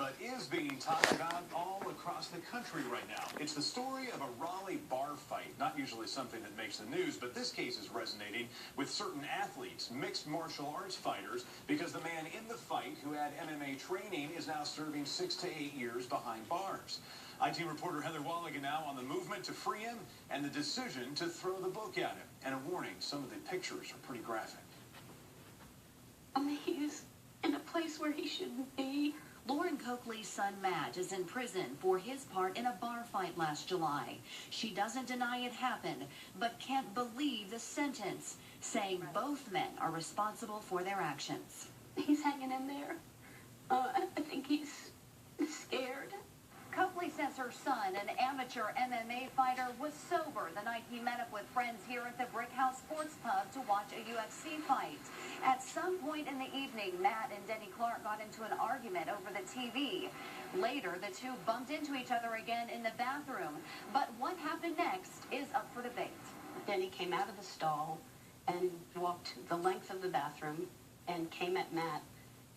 but is being talked about all across the country right now. It's the story of a Raleigh bar fight. Not usually something that makes the news, but this case is resonating with certain athletes, mixed martial arts fighters, because the man in the fight who had MMA training is now serving 6 to 8 years behind bars. IT reporter Heather Walligan now on the movement to free him and the decision to throw the book at him. And a warning, some of the pictures are pretty graphic. He's in a place where he shouldn't be. Lauren Coakley's son Matt is in prison for his part in a bar fight last July. She doesn't deny it happened, but can't believe the sentence, saying both men are responsible for their actions. He's hanging in there. I think he's scared. Coakley says her son, an amateur MMA fighter, was sober the night he met up with friends here at the Brick House Sports Pub to watch a UFC fight. At some point in the evening, Matt and Denny Clark got into an argument over the TV. Later, the two bumped into each other again in the bathroom. But what happened next is up for debate. Denny came out of the stall and walked the length of the bathroom and came at Matt.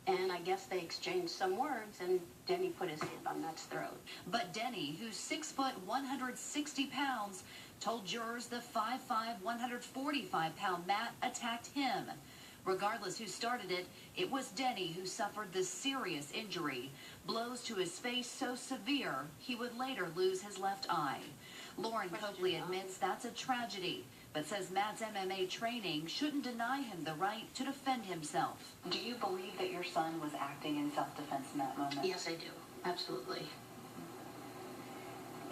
And I guess they exchanged some words, and Denny put his hand on Matt's throat. But Denny, who's 6 foot, 160 pounds, told jurors the 5'5", 145-pound Matt attacked him. Regardless who started it, it was Denny who suffered the serious injury. Blows to his face so severe, he would later lose his left eye. Lauren Coakley admits that's a tragedy, but says Matt's MMA training shouldn't deny him the right to defend himself. Do you believe that your son was acting in self-defense in that moment? Yes, I do. Absolutely.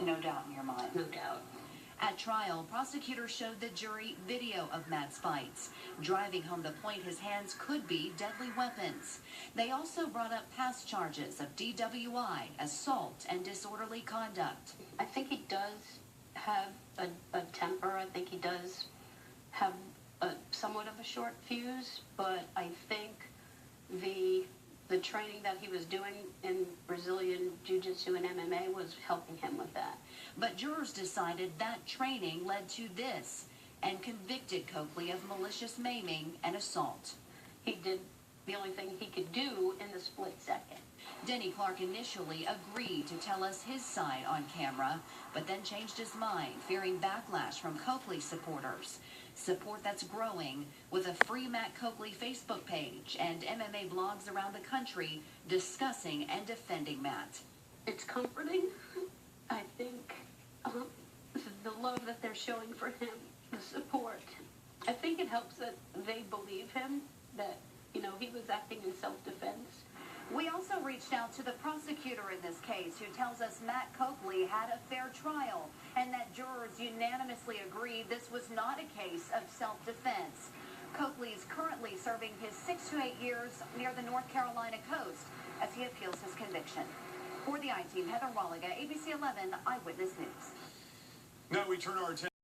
No doubt in your mind? No doubt. At trial, prosecutors showed the jury video of Matt's fights, driving home the point his hands could be deadly weapons. They also brought up past charges of DWI, assault, and disorderly conduct. I think he does have a temper. I think he does have somewhat of a short fuse, but I think the training that he was doing in Brazilian Jiu-Jitsu and MMA was helping him with that. But jurors decided that training led to this and convicted Coakley of malicious maiming and assault. He did the only thing he could do in the split second. Denny Clark initially agreed to tell us his side on camera, but then changed his mind, fearing backlash from Coakley supporters. Support that's growing with a free Matt Coakley Facebook page and MMA blogs around the country discussing and defending Matt. It's comforting. I think the love that they're showing for him, the support. I think it helps that they believe him, that, he was acting in self-defense. We also reached out to the prosecutor in this case, who tells us Matt Coakley had a fair trial and that jurors unanimously agreed this was not a case of self-defense. Coakley is currently serving his 6 to 8 years near the North Carolina coast as he appeals his conviction. For the I-Team, Heather Walligan, ABC 11 Eyewitness News. Now we turn our attention